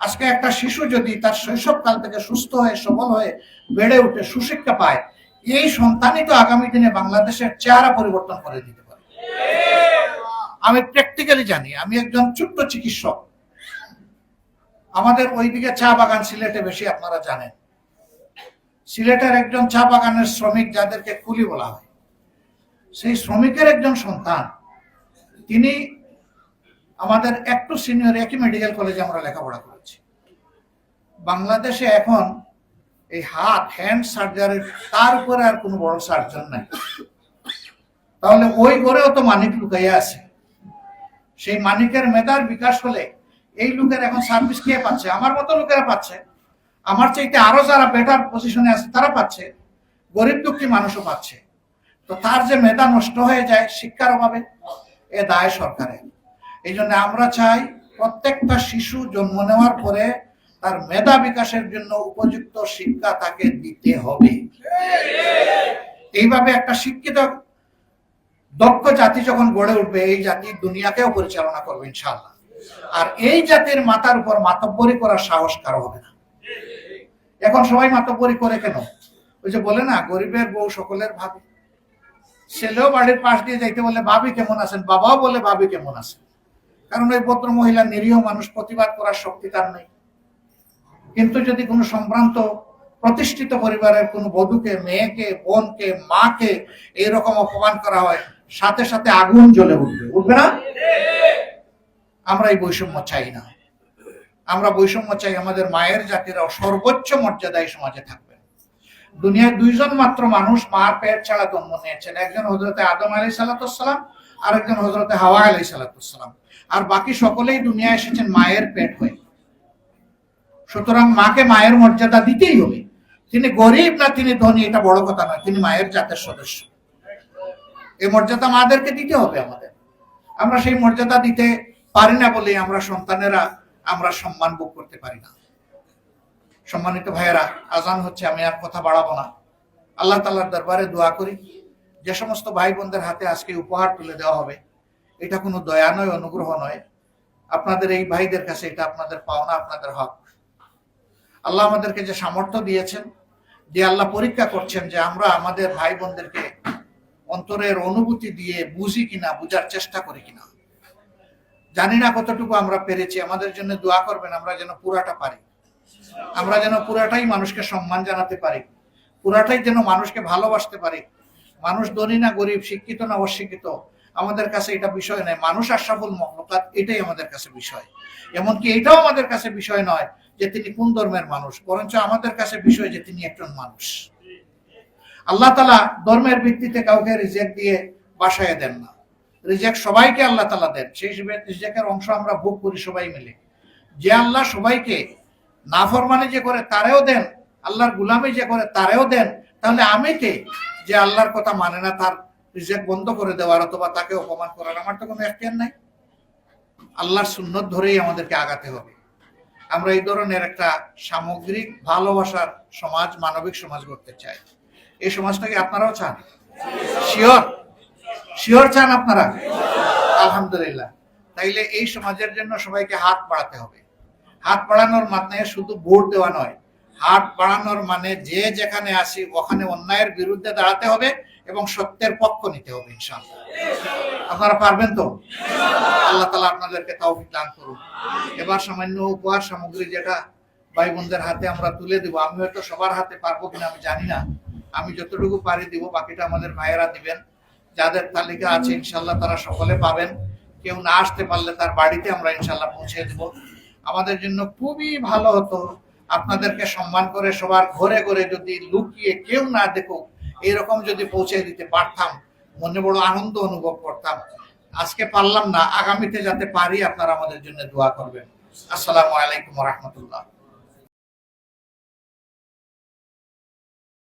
আজকে একটা শিশু যদি তার শৈশবকাল থেকে সুস্থ হয়ে সবল হয়ে বেড়ে উঠে সুশিক্ষা পায়, এই সন্তানই তো আগামী দিনে বাংলাদেশের চেহারা পরিবর্তন করে দিতে পারে। আমি প্র্যাকটিক্যালি জানি, আমি একজন ছোট্ট চিকিৎসক। আমাদের ওইদিকে চা বাগান সিলেটে বেশি, আপনারা জানেন। সিলেটের একজন চা বাগানের শ্রমিক, যাদেরকে কুলি বলা হয়, সেই শ্রমিকের একজন সন্তান, তিনি আমাদের একটু সিনিয়র একই মেডিকেল কলেজে আমরা লেখাপড়া করেছি। বাংলাদেশে এখন এই হ্যান্ড সার্জারির তার উপরে আর কোনো বড় সার্জন নাই। তাহলে ওই ঘরেও তো মানিক লুকাইয়া আছে। সেই মানিকের মেধার বিকাশ হলে এই লোকের এখন সার্ভিস কে পাচ্ছে? আমার মতো লোকেরা পাচ্ছে, আমার চাইতে আরো যারা বেটার পজিশনে আছে তারা পাচ্ছে, গরিব দুঃখী মানুষও পাচ্ছে। তো তার যে মেধা নষ্ট হয়ে যায় শিক্ষার অভাবে, এ দায় সরকারের। এই জন্য আমরা চাই প্রত্যেকটা শিশু জন্ম নেওয়ার পরে তার মেধা বিকাশের জন্য উপযুক্ত শিক্ষা তাকে দিতে হবে। এইভাবে একটা শিক্ষিত দক্ষ জাতি যখন গড়ে উঠবে, এই জাতি দুনিয়াকেও পরিচালনা করবে ইনশাআল্লাহ। আর এই জাতির মাথার উপর মাতব্বরি করার সাহস কারো হবে না। এখন সবাই মাতব্বরি করে কেন? ওই যে বলে না, গরিবের বউ সকলের ভাবি। ছেলেও বাড়ির পাশ দিয়ে যাইতে বলে ভাবি কেমন আছেন, বাবাও বলে ভাবি কেমন আছেন। কারণ ওই ভদ্র মহিলা নিরীহ মানুষ, প্রতিবাদ করার শক্তি তার নেই। কিন্তু যদি কোনো সম্ভ্রান্ত প্রতিষ্ঠিত পরিবারের কোনো বধূকে, মেয়েকে, বোনকে, মাকে এইরকম অপমান করা হয়, সাথে সাথে আগুন জ্বলে উঠবে, উঠবে না? আমরা এই বৈষম্য চাই না। আমরা বৈষম্য চাই আমাদের মায়ের জাতিরাও সর্বোচ্চ মর্যাদায় সমাজে থাকবে। দুনিয়ায় দুইজন মাত্র মানুষ মার পেট ছাড়া জন্ম নিয়েছেন, একজন হযরতে আদম আলাইহিস সালাম, আর একজন হযরতে হাওয়া আলাইহিস সালাম। আর বাকি সকলেই দুনিয়ায় এসেছেন মায়ের পেট হয়ে। সুতরাং মাকে মায়ের মর্যাদা দিতেই হবে। তিনি গরিব না তিনি ধনী এটা বড় কথা নয়, তিনি মায়ের জাতের সদস্য। এই মর্যাদা মাদেরকে দিতে হবে আমাদের। আমরা সেই মর্যাদা দিতে পারি না বলে আমরা সন্তানেরা আমরা সম্মান ভোগ করতে পারি না। সম্মানিত ভাইয়েরা, আজান হচ্ছে, আমি আর কথা বাড়াবো না। আল্লাহ তাআলার দরবারে দোয়া করি, যে সমস্ত ভাই বোনদের হাতে আজকে উপহার তুলে দেওয়া হবে, এটা কোনো দয়া নয়, অনুগ্রহ নয়। আপনাদের এই ভাইদের কাছে এটা আপনাদের পাওনা, আপনাদের হক। আল্লাহ আমাদেরকে যে সামর্থ্য দিয়েছেন, যে আল্লাহ পরীক্ষা করছেন যে আমরা আমাদের ভাই বোনদেরকে অন্তরের অনুভূতি দিয়ে বুঝি কিনা, বুঝার চেষ্টা করি কিনা। জানি না কতটুকু আমরা পেরেছি। আমাদের জন্য দোয়া করবেন, আমরা যেন পুরাটা পারি। আমরা যেন পুরাটাই মানুষকে সম্মান জানাতে পারি, পুরাটাই যেন মানুষকে ভালোবাসতে পারি। মানুষ ধনী না গরিব, শিক্ষিত না অশিক্ষিত, আমাদের কাছে এটা বিষয় নয়। মানুষ আশরাফুল মাখলুকাত, এটাই আমাদের কাছে বিষয়। এমনকি এটাও আমাদের কাছে বিষয় নয় যে তিনি কোন ধর্মের মানুষ, বরঞ্চ আমাদের কাছে বিষয় যে তিনি একজন মানুষ। আল্লাহ তাআলা ধর্মের ভিত্তিতে কাউকে রিজেক্ট দিয়ে বাসায় দেন না। রিজেক্ট সবাইকে আল্লাহ তাআলা দেন। সেই রিজেক্টের অংশ আমরা ভোগ করি সবাই মিলে। যে আল্লাহ সবাইকে নাফরমানি যে করে তারেও দেন, আল্লাহর গুলামি যে করে তারেও দেন, তাহলে আমি কে যে আল্লাহর কথা মানে না তার রিজেক্ট বন্ধ করে দেওয়ার অথবা তাকে অপমান করার? আমার তো কোনো এখতিয়ার নাই। আল্লাহর সুন্নত ধরেই আমাদেরকে আগাতে হবে। আমরা এই ধরনের একটা সামগ্রিক ভালোবাসার সমাজ, মানবিক সমাজ গড়তে চাই। এই সমাজটাকে আপনারাও চান? শিওর? শিওর চান আপনারা? আলহামদুলিল্লাহ। তাইলে এই সমাজের জন্য সবাইকে হাত বাড়াতে হবে। হাত বাড়ানোর মানে শুধু ভোট দেওয়া নয়। হাত বাড়ানোর মানে যে যেখানে আসি ওখানে অন্যায়ের বিরুদ্ধে দাঁড়াতে হবে এবং সত্যের পক্ষ নিতে হবে ইনশাআল্লাহ। আপনারা পারবেন তো? আল্লাহ তাআলা আপনাদেরকে তৌফিক দান করুন। এবার সামান্য উপহার সামগ্রী যেটা ভাই বোনদের হাতে আমরা তুলে দেব, আমি হয়তো সবার হাতে পারবো কিনা আমি জানি না। আমি যতটুকু পারি দিব, বাকিটা আমাদের ভাইয়েরা দিবেন। যাদের তালিকা আছে ইনশাআল্লাহ তারা সকলে পাবেন। কেউ না আসতে পারলে তার বাড়িতে আমরা ইনশাআল্লাহ পৌঁছে দেব। আমাদের জন্য খুবই ভালো হতো আপনাদেরকে সম্মান করে সবার ঘরে ঘরে যদি লুকিয়ে কেউ না দেখুক এরকম যদি পৌঁছে দিতে পারতাম, মনে বড় আনন্দ অনুভব করতাম। আজকে পারলাম না, আগামীতে যাতে পারি আপনারা আমাদের জন্য দোয়া করবেন। আসসালামু আলাইকুম ওয়া রাহমাতুল্লাহ।